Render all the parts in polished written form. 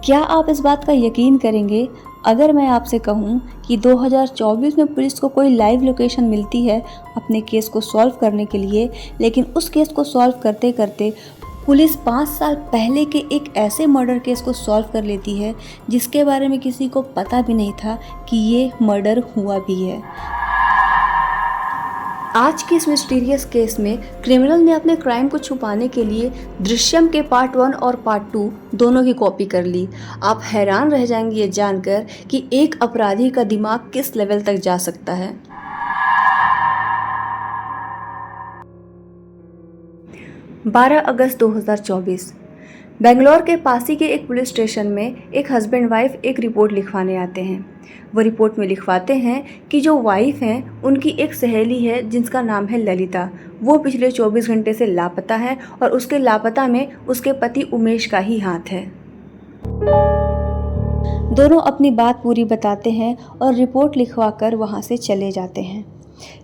क्या आप इस बात का यकीन करेंगे अगर मैं आपसे कहूं कि 2024 में पुलिस को कोई लाइव लोकेशन मिलती है अपने केस को सॉल्व करने के लिए, लेकिन उस केस को सॉल्व करते करते पुलिस 5 साल पहले के एक ऐसे मर्डर केस को सॉल्व कर लेती है जिसके बारे में किसी को पता भी नहीं था कि ये मर्डर हुआ भी है। आज के इस मिस्टीरियस केस में क्रिमिनल ने अपने क्राइम को छुपाने के लिए दृश्यम के पार्ट 1 और पार्ट 2 दोनों की कॉपी कर ली। आप हैरान रह जाएंगे ये जानकर कि एक अपराधी का दिमाग किस लेवल तक जा सकता है। 12 अगस्त 2024 बेंगलोर के पासी के एक पुलिस स्टेशन में एक हस्बैंड वाइफ एक रिपोर्ट लिखवाने आते हैं। वो रिपोर्ट में लिखवाते हैं कि जो वाइफ हैं उनकी एक सहेली है जिसका नाम है ललिता। वो पिछले 24 घंटे से लापता है और उसके लापता में उसके पति उमेश का ही हाथ है। दोनों अपनी बात पूरी बताते हैं और रिपोर्ट लिखवाकर वहाँ से चले जाते हैं।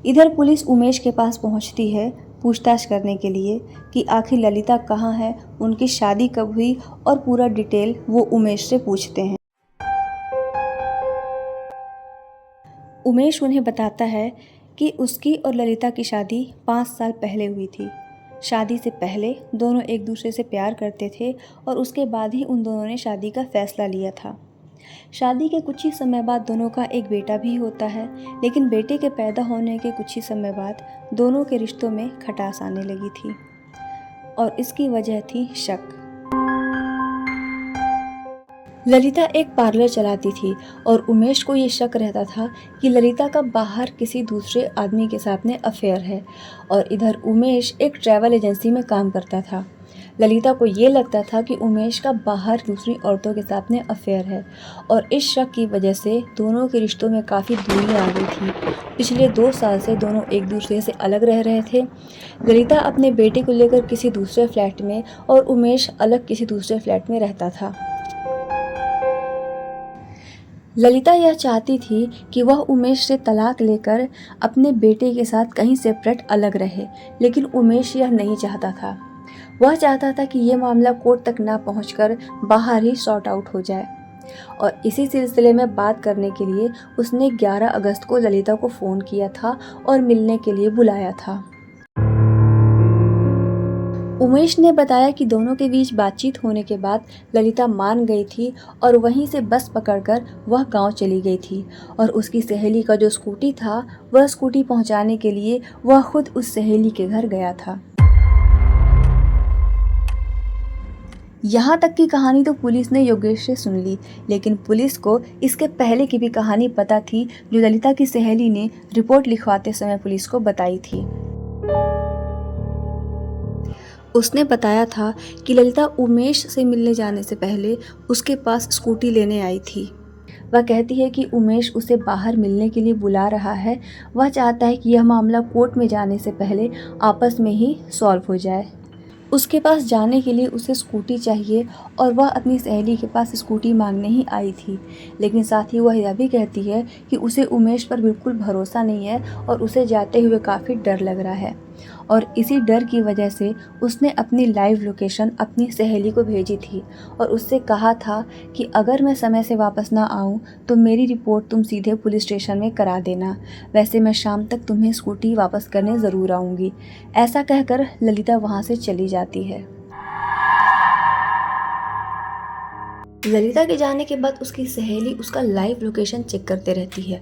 इधर पुलिस उमेश के पास पहुँचती है पूछताछ करने के लिए कि आखिर ललिता कहाँ है, उनकी शादी कब हुई और पूरा डिटेल वो उमेश से पूछते हैं। उमेश उन्हें बताता है कि उसकी और ललिता की शादी 5 साल पहले हुई थी। शादी से पहले दोनों एक दूसरे से प्यार करते थे और उसके बाद ही उन दोनों ने शादी का फैसला लिया था। शादी के कुछ ही समय बाद दोनों का एक बेटा भी होता है, लेकिन बेटे के पैदा होने के कुछ ही समय बाद दोनों के रिश्तों में खटास आने लगी थी और इसकी वजह थी शक। ललिता एक पार्लर चलाती थी और उमेश को ये शक रहता था कि ललिता का बाहर किसी दूसरे आदमी के साथ में अफेयर है और इधर उमेश एक ट्रैवल एजेंसी में काम करता था। ललिता को ये लगता था कि उमेश का बाहर दूसरी औरतों के साथ में अफेयर है और इस शक की वजह से दोनों के रिश्तों में काफ़ी दूरी आ गई थी। पिछले 2 साल से दोनों एक दूसरे से अलग रह रहे थे। ललिता अपने बेटे को लेकर किसी दूसरे फ्लैट में और उमेश अलग किसी दूसरे फ्लैट में रहता था। ललिता यह चाहती थी कि वह उमेश से तलाक लेकर अपने बेटे के साथ कहीं सेपरेट अलग रहे, लेकिन उमेश यह नहीं चाहता था। वह चाहता था कि यह मामला कोर्ट तक ना पहुंचकर बाहर ही सॉर्ट आउट हो जाए और इसी सिलसिले में बात करने के लिए उसने 11 अगस्त को ललिता को फ़ोन किया था और मिलने के लिए बुलाया था। उमेश ने बताया कि दोनों के बीच बातचीत होने के बाद ललिता मान गई थी और वहीं से बस पकड़कर वह गांव चली गई थी और उसकी सहेली का जो स्कूटी था वह स्कूटी पहुंचाने के लिए वह खुद उस सहेली के घर गया था। यहाँ तक की कहानी तो पुलिस ने योगेश से सुन ली, लेकिन पुलिस को इसके पहले की भी कहानी पता थी जो ललिता की सहेली ने रिपोर्ट लिखवाते समय पुलिस को बताई थी। उसने बताया था कि ललिता उमेश से मिलने जाने से पहले उसके पास स्कूटी लेने आई थी। वह कहती है कि उमेश उसे बाहर मिलने के लिए बुला रहा है। वह चाहता है कि यह मामला कोर्ट में जाने से पहले आपस में ही सॉल्व हो जाए। उसके पास जाने के लिए उसे स्कूटी चाहिए और वह अपनी सहेली के पास स्कूटी मांगने ही आई थी, लेकिन साथ ही वह यह भी कहती है कि उसे उमेश पर बिल्कुल भरोसा नहीं है और उसे जाते हुए काफ़ी डर लग रहा है और इसी डर की वजह से उसने अपनी लाइव लोकेशन अपनी सहेली को भेजी थी और उससे कहा था कि अगर मैं समय से वापस ना आऊँ तो मेरी रिपोर्ट तुम सीधे पुलिस स्टेशन में करा देना, वैसे मैं शाम तक तुम्हें स्कूटी वापस करने ज़रूर आऊँगी। ऐसा कहकर ललिता वहाँ से चली जाती है। ललिता के जाने के बाद उसकी सहेली उसका लाइव लोकेशन चेक करते रहती है।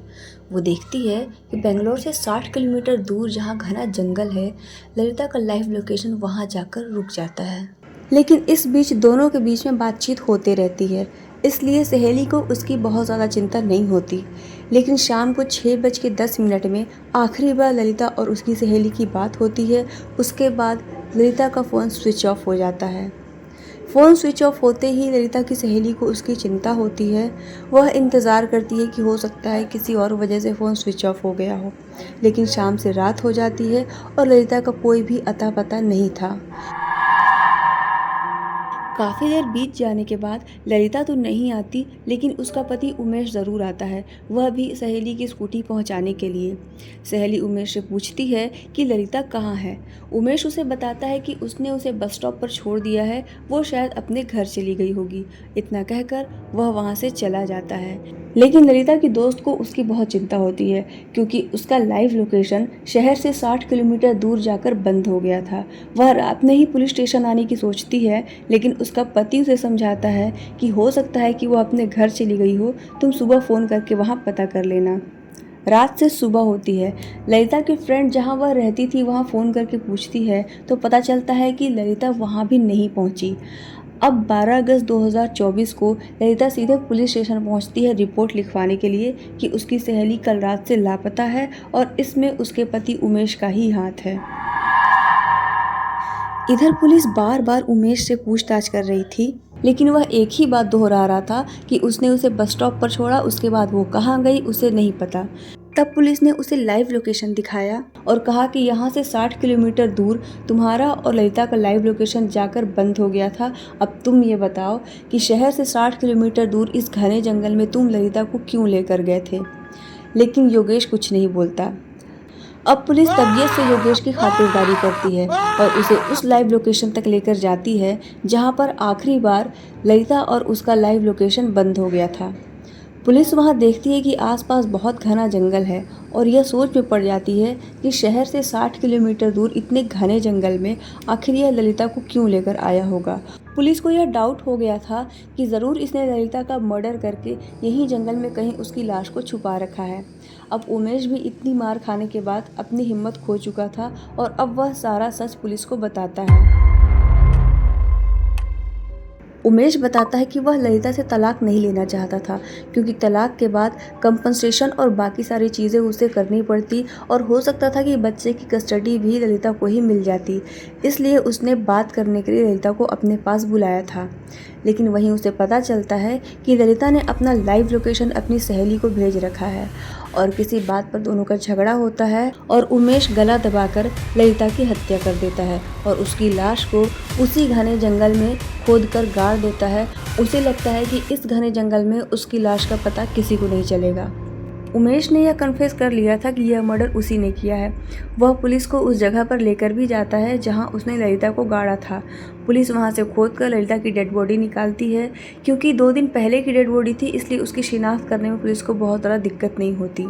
वो देखती है कि बेंगलोर से 60 किलोमीटर दूर जहाँ घना जंगल है, ललिता का लाइव लोकेशन वहाँ जाकर रुक जाता है। लेकिन इस बीच दोनों के बीच में बातचीत होते रहती है, इसलिए सहेली को उसकी बहुत ज़्यादा चिंता नहीं होती। लेकिन शाम को 6:10 में आखिरी बार ललिता और उसकी सहेली की बात होती है। उसके बाद ललिता का फ़ोन स्विच ऑफ हो जाता है। फ़ोन स्विच ऑफ होते ही ललिता की सहेली को उसकी चिंता होती है। वह इंतज़ार करती है कि हो सकता है किसी और वजह से फ़ोन स्विच ऑफ हो गया हो, लेकिन शाम से रात हो जाती है और ललिता का कोई भी अता पता नहीं था। काफ़ी देर बीत जाने के बाद ललिता तो नहीं आती, लेकिन उसका पति उमेश ज़रूर आता है, वह भी सहेली की स्कूटी पहुंचाने के लिए। सहेली उमेश से पूछती है कि ललिता कहाँ है। उमेश उसे बताता है कि उसने उसे बस स्टॉप पर छोड़ दिया है, वो शायद अपने घर चली गई होगी। इतना कहकर वह वहाँ से चला जाता है। लेकिन ललिता की दोस्त को उसकी बहुत चिंता होती है, क्योंकि उसका लाइव लोकेशन शहर से 60 किलोमीटर दूर जाकर बंद हो गया था। वह रात में ही पुलिस स्टेशन आने की सोचती है, लेकिन उसका पति उसे समझाता है कि हो सकता है कि वो अपने घर चली गई हो, तुम सुबह फ़ोन करके वहाँ पता कर लेना। रात से सुबह होती है। ललिता की फ्रेंड जहाँ वह रहती थी वहाँ फ़ोन करके पूछती है तो पता चलता है कि ललिता वहाँ भी नहीं पहुँची। अब 12 अगस्त 2024 को ललिता सीधे पुलिस स्टेशन पहुंचती है रिपोर्ट लिखवाने के लिए कि उसकी सहेली कल रात से लापता है और इसमें उसके पति उमेश का ही हाथ है। इधर पुलिस बार बार उमेश से पूछताछ कर रही थी, लेकिन वह एक ही बात दोहरा रहा था कि उसने उसे बस स्टॉप पर छोड़ा, उसके बाद वो कहाँ गई उसे नहीं पता। तब पुलिस ने उसे लाइव लोकेशन दिखाया और कहा कि यहाँ से 60 किलोमीटर दूर तुम्हारा और ललिता का लाइव लोकेशन जाकर बंद हो गया था। अब तुम ये बताओ कि शहर से 60 किलोमीटर दूर इस घने जंगल में तुम ललिता को क्यों लेकर गए थे। लेकिन योगेश कुछ नहीं बोलता। अब पुलिस तबीयत से योगेश की खातिरदारी करती है और उसे उस लाइव लोकेशन तक लेकर जाती है जहाँ पर आखिरी बार ललिता और उसका लाइव लोकेशन बंद हो गया था। पुलिस वहां देखती है कि आसपास बहुत घना जंगल है और यह सोच में पड़ जाती है कि शहर से 60 किलोमीटर दूर इतने घने जंगल में आखिर यह ललिता को क्यों लेकर आया होगा। पुलिस को यह डाउट हो गया था कि ज़रूर इसने ललिता का मर्डर करके यहीं जंगल में कहीं उसकी लाश को छुपा रखा है। अब उमेश भी इतनी मार खाने के बाद अपनी हिम्मत खो चुका था और अब वह सारा सच पुलिस को बताता है। उमेश बताता है कि वह ललिता से तलाक नहीं लेना चाहता था, क्योंकि तलाक के बाद कंपनसेशन और बाकी सारी चीज़ें उसे करनी पड़ती और हो सकता था कि बच्चे की कस्टडी भी ललिता को ही मिल जाती। इसलिए उसने बात करने के लिए ललिता को अपने पास बुलाया था। लेकिन वहीं उसे पता चलता है कि ललिता ने अपना लाइव लोकेशन अपनी सहेली को भेज रखा है और किसी बात पर दोनों का झगड़ा होता है और उमेश गला दबाकर ललिता की हत्या कर देता है और उसकी लाश को उसी घने जंगल में खोदकर गाड़ देता है। उसे लगता है कि इस घने जंगल में उसकी लाश का पता किसी को नहीं चलेगा। उमेश ने यह कन्फेस कर लिया था कि यह मर्डर उसी ने किया है। वह पुलिस को उस जगह पर लेकर भी जाता है जहां उसने ललिता को गाड़ा था। पुलिस वहां से खोदकर ललिता की डेड बॉडी निकालती है। क्योंकि 2 दिन पहले की डेड बॉडी थी, इसलिए उसकी शिनाख्त करने में पुलिस को बहुत ज़्यादा दिक्कत नहीं होती।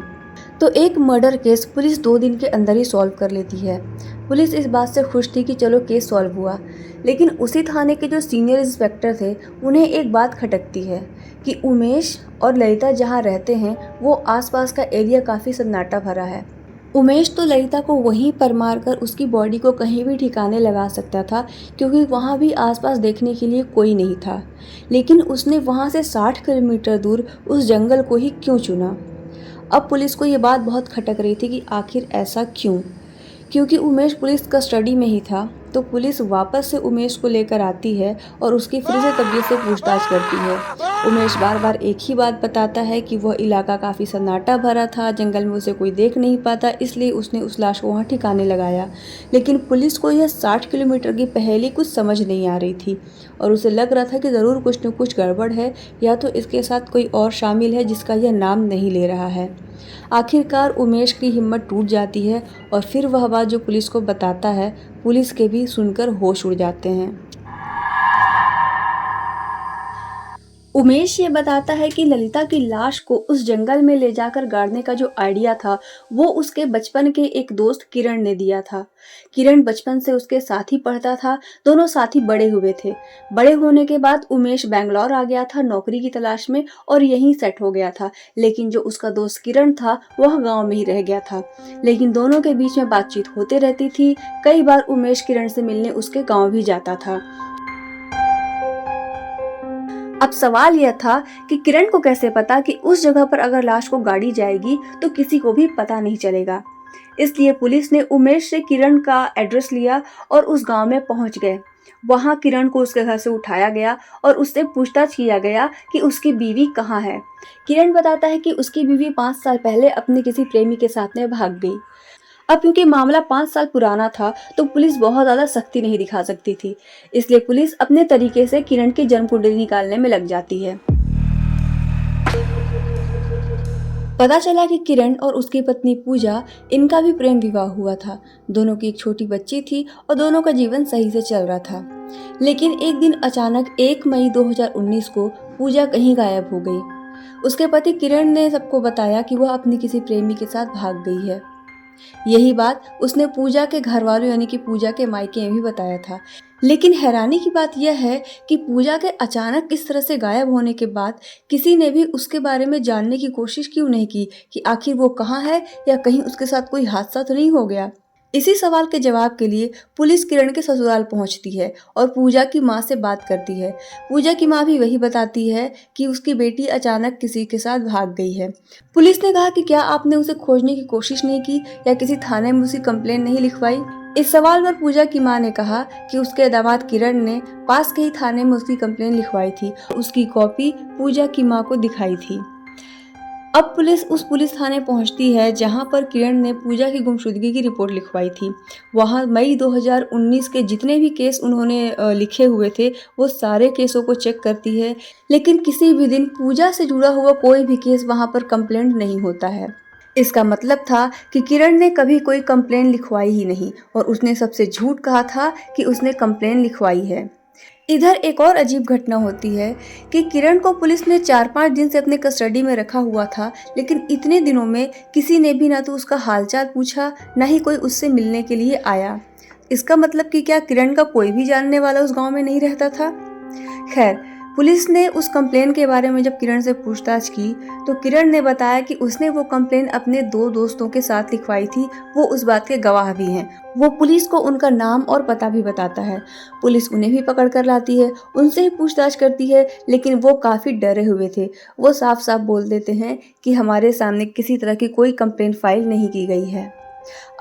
तो एक मर्डर केस पुलिस 2 दिन के अंदर ही सॉल्व कर लेती है। पुलिस इस बात से खुश थी कि चलो केस सॉल्व हुआ, लेकिन उसी थाने के जो सीनियर इंस्पेक्टर थे उन्हें एक बात खटकती है कि उमेश और ललिता जहाँ रहते हैं वो आसपास का एरिया काफ़ी सन्नाटा भरा है। उमेश तो ललिता को वहीं पर मारकर उसकी बॉडी को कहीं भी ठिकाने लगा सकता था, क्योंकि वहाँ भी आसपास देखने के लिए कोई नहीं था। लेकिन उसने वहाँ से 60 किलोमीटर दूर उस जंगल को ही क्यों चुना। अब पुलिस को ये बात बहुत खटक रही थी कि आखिर ऐसा क्यों। क्योंकि उमेश पुलिस कस्टडी में ही था, तो पुलिस वापस से उमेश को लेकर आती है और उसकी फिर से तबीयत से पूछताछ करती है। उमेश बार बार एक ही बात बताता है कि वह इलाका काफ़ी सन्नाटा भरा था, जंगल में उसे कोई देख नहीं पाता, इसलिए उसने उस लाश को वहाँ ठिकाने लगाया। लेकिन पुलिस को यह 60 किलोमीटर की पहेली कुछ समझ नहीं आ रही थी और उसे लग रहा था कि ज़रूर कुछ न कुछ गड़बड़ है, या तो इसके साथ कोई और शामिल है जिसका यह नाम नहीं ले रहा है। आखिरकार उमेश की हिम्मत टूट जाती है और फिर वह बात जो पुलिस को बताता है, पुलिस के भी सुनकर होश उड़ जाते हैं। उमेश ये बताता है कि ललिता की लाश को उस जंगल में ले जाकर गाड़ने का जो आइडिया था वो उसके बचपन के एक दोस्त किरण ने दिया था। किरण बचपन से उसके साथ ही पढ़ता था, दोनों साथ ही बड़े हुए थे। बड़े होने के बाद उमेश बैंगलोर आ गया था नौकरी की तलाश में और यहीं सेट हो गया था। लेकिन जो उसका दोस्त किरण था वह गाँव में ही रह गया था। लेकिन दोनों के बीच में बातचीत होते रहती थी। कई बार उमेश किरण से मिलने उसके गाँव भी जाता था। अब सवाल यह था कि किरण को कैसे पता कि उस जगह पर अगर लाश को गाड़ी जाएगी तो किसी को भी पता नहीं चलेगा। इसलिए पुलिस ने उमेश से किरण का एड्रेस लिया और उस गांव में पहुंच गए। वहां किरण को उसके घर से उठाया गया और उससे पूछताछ किया गया कि उसकी बीवी कहाँ है। किरण बताता है कि उसकी बीवी 5 साल पहले अपने किसी प्रेमी के साथ में भाग गई। अब क्योंकि मामला 5 साल पुराना था तो पुलिस बहुत ज़्यादा सख्ती नहीं दिखा सकती थी, इसलिए पुलिस अपने तरीके से किरण की जन्म कुंडली निकालने में लग जाती है। पता चला कि किरण और उसकी पत्नी पूजा, इनका भी प्रेम विवाह हुआ था। दोनों की एक छोटी बच्ची थी और दोनों का जीवन सही से चल रहा था। लेकिन एक दिन अचानक 1 मई 2019 को पूजा कहीं गायब हो गई। उसके पति किरण ने सबको बताया कि वह अपनी किसी प्रेमी के साथ भाग गई है। यही बात उसने पूजा के घर वालों यानी कि पूजा के मायके में भी बताया था। लेकिन हैरानी की बात यह है कि पूजा के अचानक इस तरह से गायब होने के बाद किसी ने भी उसके बारे में जानने की कोशिश क्यों नहीं की कि आखिर वो कहाँ है या कहीं उसके साथ कोई हादसा तो नहीं हो गया। इसी सवाल के जवाब के लिए पुलिस किरण के ससुराल पहुंचती है और पूजा की मां से बात करती है। पूजा की मां भी वही बताती है कि उसकी बेटी अचानक किसी के साथ भाग गई है। पुलिस ने कहा कि क्या आपने उसे खोजने की कोशिश नहीं की या किसी थाने में उसकी कंप्लेंट नहीं लिखवाई। इस सवाल पर पूजा की मां ने कहा कि उसके दामाद किरण ने पास के ही थाने में उसकी कंप्लेंट लिखवाई थी। उसकी कॉपी पूजा की मां को दिखाई थी। अब पुलिस उस पुलिस थाने पहुंचती है जहां पर किरण ने पूजा की गुमशुदगी की रिपोर्ट लिखवाई थी। वहां मई 2019 के जितने भी केस उन्होंने लिखे हुए थे वो सारे केसों को चेक करती है, लेकिन किसी भी दिन पूजा से जुड़ा हुआ कोई भी केस वहां पर कंप्लेंट नहीं होता है। इसका मतलब था कि किरण ने कभी कोई कंप्लेंट लिखवाई ही नहीं और उसने सबसे झूठ कहा था कि उसने कंप्लेंट लिखवाई है। इधर एक और अजीब घटना होती है कि किरण को पुलिस ने 4-5 दिन से अपने कस्टडी में रखा हुआ था, लेकिन इतने दिनों में किसी ने भी ना तो उसका हालचाल पूछा, ना ही कोई उससे मिलने के लिए आया। इसका मतलब कि क्या किरण का कोई भी जानने वाला उस गांव में नहीं रहता था? खैर, पुलिस ने उस कंप्लेन के बारे में जब किरण से पूछताछ की तो किरण ने बताया कि उसने वो कंप्लेन अपने 2 दोस्तों के साथ लिखवाई थी। वो उस बात के गवाह भी हैं। वो पुलिस को उनका नाम और पता भी बताता है। पुलिस उन्हें भी पकड़ कर लाती है, उनसे ही पूछताछ करती है, लेकिन वो काफ़ी डरे हुए थे। वो साफ साफ बोल देते हैं कि हमारे सामने किसी तरह की कोई कंप्लेन फाइल नहीं की गई है।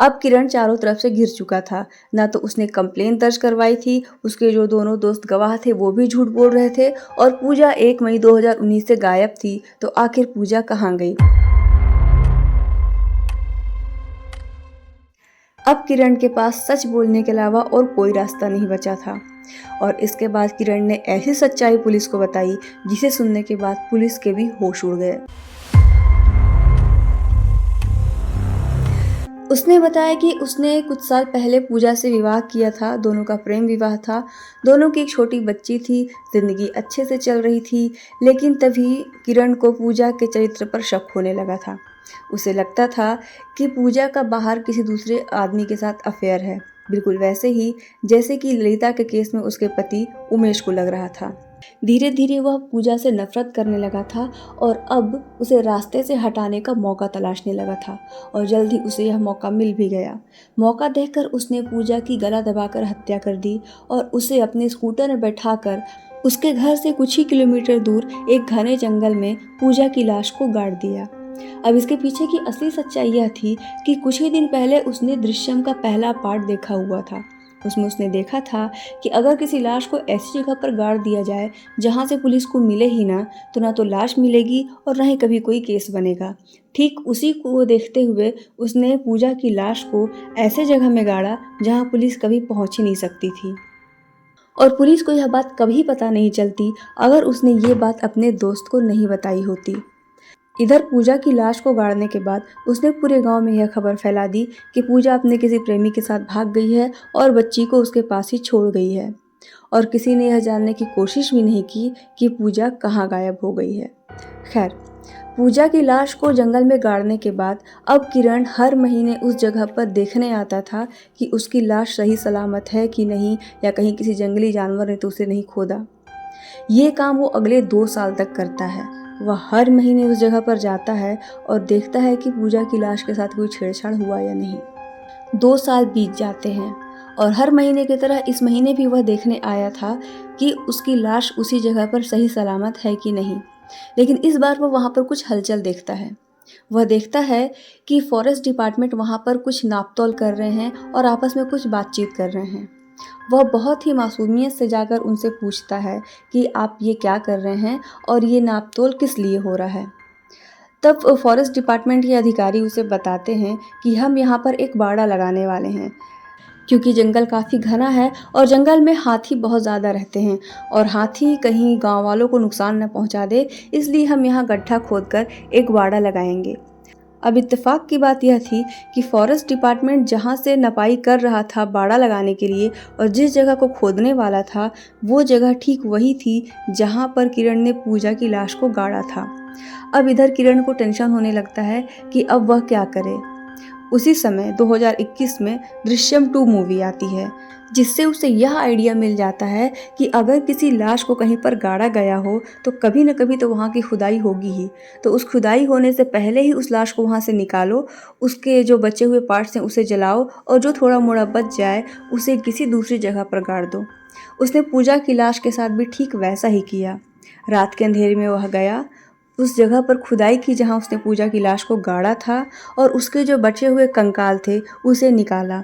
अब किरण चारों तरफ से घिर चुका था। ना तो उसने कंप्लेन दर्ज करवाई थी, उसके जो दोनों दोस्त गवाह थे वो भी झूठ बोल रहे थे और पूजा 1 मई 2019 से गायब थी। तो आखिर पूजा कहाँ गई? अब किरण के पास सच बोलने के अलावा और कोई रास्ता नहीं बचा था और इसके बाद किरण ने ऐसी सच्चाई पुलिस को बताई जिसे सुनने के बाद पुलिस के भी होश उड़ गए। उसने बताया कि उसने कुछ साल पहले पूजा से विवाह किया था। दोनों का प्रेम विवाह था। दोनों की एक छोटी बच्ची थी। जिंदगी अच्छे से चल रही थी, लेकिन तभी किरण को पूजा के चरित्र पर शक होने लगा था। उसे लगता था कि पूजा का बाहर किसी दूसरे आदमी के साथ अफेयर है, बिल्कुल वैसे ही जैसे कि ललिता के केस में उसके पति उमेश को लग रहा था। धीरे धीरे वह पूजा से नफरत करने लगा था और अब उसे रास्ते से हटाने का मौका तलाशने लगा था और जल्द ही उसे यह मौका मिल भी गया। मौका देखकर उसने पूजा की गला दबाकर हत्या कर दी और उसे अपने स्कूटर में बैठाकर उसके घर से कुछ ही किलोमीटर दूर एक घने जंगल में पूजा की लाश को गाड़ दिया। अब इसके पीछे की असली सच्चाई यह थी कि कुछ ही दिन पहले उसने दृश्यम का पहला पार्ट देखा हुआ था। उसमें उसने देखा था कि अगर किसी लाश को ऐसी जगह पर गाड़ दिया जाए जहां से पुलिस को मिले ही ना, तो ना तो लाश मिलेगी और ना ही कभी कोई केस बनेगा। ठीक उसी को देखते हुए उसने पूजा की लाश को ऐसे जगह में गाड़ा जहां पुलिस कभी पहुंच ही नहीं सकती थी और पुलिस को यह बात कभी पता नहीं चलती अगर उसने ये बात अपने दोस्त को नहीं बताई होती। इधर पूजा की लाश को गाड़ने के बाद उसने पूरे गांव में यह खबर फैला दी कि पूजा अपने किसी प्रेमी के साथ भाग गई है और बच्ची को उसके पास ही छोड़ गई है और किसी ने यह जानने की कोशिश भी नहीं की कि पूजा कहाँ गायब हो गई है। खैर, पूजा की लाश को जंगल में गाड़ने के बाद अब किरण हर महीने उस जगह पर देखने आता था कि उसकी लाश सही सलामत है कि नहीं या कहीं किसी जंगली जानवर ने तो उसे नहीं खोदा। ये काम वो अगले 2 साल तक करता है। वह हर महीने उस जगह पर जाता है और देखता है कि पूजा की लाश के साथ कोई छेड़छाड़ हुआ या नहीं। 2 साल बीत जाते हैं और हर महीने की तरह इस महीने भी वह देखने आया था कि उसकी लाश उसी जगह पर सही सलामत है कि नहीं। लेकिन इस बार वह वहाँ पर कुछ हलचल देखता है। वह देखता है कि फॉरेस्ट डिपार्टमेंट वहाँ पर कुछ नापतोल कर रहे हैं और आपस में कुछ बातचीत कर रहे हैं। वह बहुत ही मासूमियत से जाकर उनसे पूछता है कि आप ये क्या कर रहे हैं और ये नापतोल किस लिए हो रहा है। तब फॉरेस्ट डिपार्टमेंट के अधिकारी उसे बताते हैं कि हम यहाँ पर एक बाड़ा लगाने वाले हैं, क्योंकि जंगल काफ़ी घना है और जंगल में हाथी बहुत ज़्यादा रहते हैं और हाथी कहीं गांव वालों को नुकसान न पहुंचा दे, इसलिए हम यहाँ गड्ढा खोदकर एक बाड़ा लगाएंगे। अब इत्तेफाक की बात यह थी कि फॉरेस्ट डिपार्टमेंट जहाँ से नपाई कर रहा था बाड़ा लगाने के लिए और जिस जगह को खोदने वाला था, वो जगह ठीक वही थी जहाँ पर किरण ने पूजा की लाश को गाड़ा था। अब इधर किरण को टेंशन होने लगता है कि अब वह क्या करे। उसी समय 2021 में दृश्यम 2 मूवी आती है, जिससे उसे यह आइडिया मिल जाता है कि अगर किसी लाश को कहीं पर गाड़ा गया हो तो कभी न कभी तो वहाँ की खुदाई होगी ही, तो उस खुदाई होने से पहले ही उस लाश को वहाँ से निकालो, उसके जो बचे हुए पार्ट्स हैं उसे जलाओ और जो थोड़ा मोड़ा बच जाए उसे किसी दूसरी जगह पर गाड़ दो। उसने पूजा की लाश के साथ भी ठीक वैसा ही किया। रात के अंधेरे में वह गया, उस जगह पर खुदाई की जहाँ उसने पूजा की लाश को गाड़ा था और उसके जो बचे हुए कंकाल थे उसे निकाला।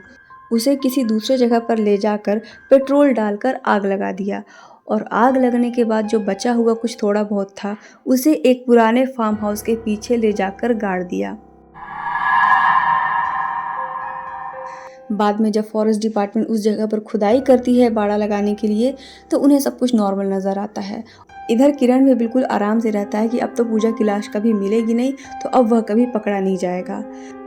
उसे किसी दूसरे जगह पर ले जाकर पेट्रोल डालकर आग लगा दिया और आग लगने के बाद जो बचा हुआ कुछ थोड़ा बहुत था उसे एक पुराने फार्म हाउस के पीछे ले जाकर गाड़ दिया। बाद में जब फॉरेस्ट डिपार्टमेंट उस जगह पर खुदाई करती है बाड़ा लगाने के लिए, तो उन्हें सब कुछ नॉर्मल नज़र आता है। इधर किरण भी बिल्कुल आराम से रहता है कि अब तो पूजा की लाश कभी मिलेगी नहीं, तो अब वह कभी पकड़ा नहीं जाएगा।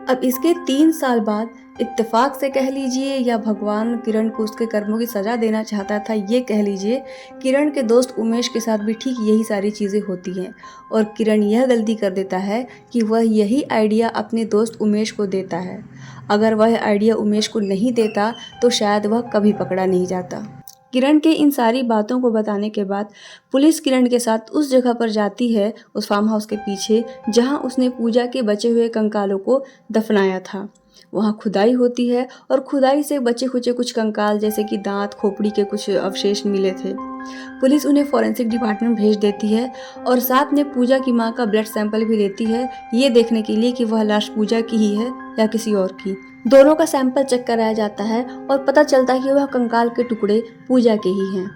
अब इसके 3 साल बाद इत्तेफाक से कह लीजिए या भगवान किरण को उसके कर्मों की सज़ा देना चाहता था, ये कह लीजिए, किरण के दोस्त उमेश के साथ भी ठीक यही सारी चीज़ें होती हैं और किरण यह गलती कर देता है कि वह यही आइडिया अपने दोस्त उमेश को देता है। अगर वह आइडिया उमेश को नहीं देता तो शायद वह कभी पकड़ा नहीं जाता। किरण के इन सारी बातों को बताने के बाद पुलिस किरण के साथ उस जगह पर जाती है, उस फार्म हाउस के पीछे जहां उसने पूजा के बचे हुए कंकालों को दफनाया था। वहां खुदाई होती है और खुदाई से बचे खुचे कुछ कंकाल जैसे कि दांत, खोपड़ी के कुछ अवशेष मिले थे। पुलिस उन्हें फॉरेंसिक डिपार्टमेंट भेज देती है और साथ में पूजा की मां का ब्लड सैंपल भी लेती है, ये देखने के लिए कि वह लाश पूजा की ही है या किसी और की। दोनों का सैंपल चेक कराया जाता है और पता चलता है कि वह कंकाल के टुकड़े पूजा के ही हैं।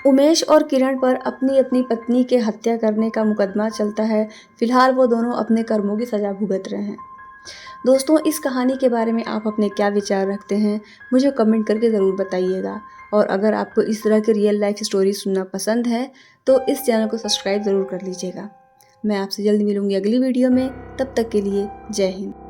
उमेश और किरण पर अपनी अपनी पत्नी के हत्या करने का मुकदमा चलता है। फिलहाल वो दोनों अपने कर्मों की सजा भुगत रहे हैं। दोस्तों, इस कहानी के बारे में आप अपने क्या विचार रखते हैं, मुझे कमेंट करके ज़रूर बताइएगा। और अगर आपको इस तरह के रियल लाइफ स्टोरी सुनना पसंद है तो इस चैनल को सब्सक्राइब ज़रूर कर लीजिएगा। मैं आपसे जल्दी मिलूंगी अगली वीडियो में, तब तक के लिए जय हिंद।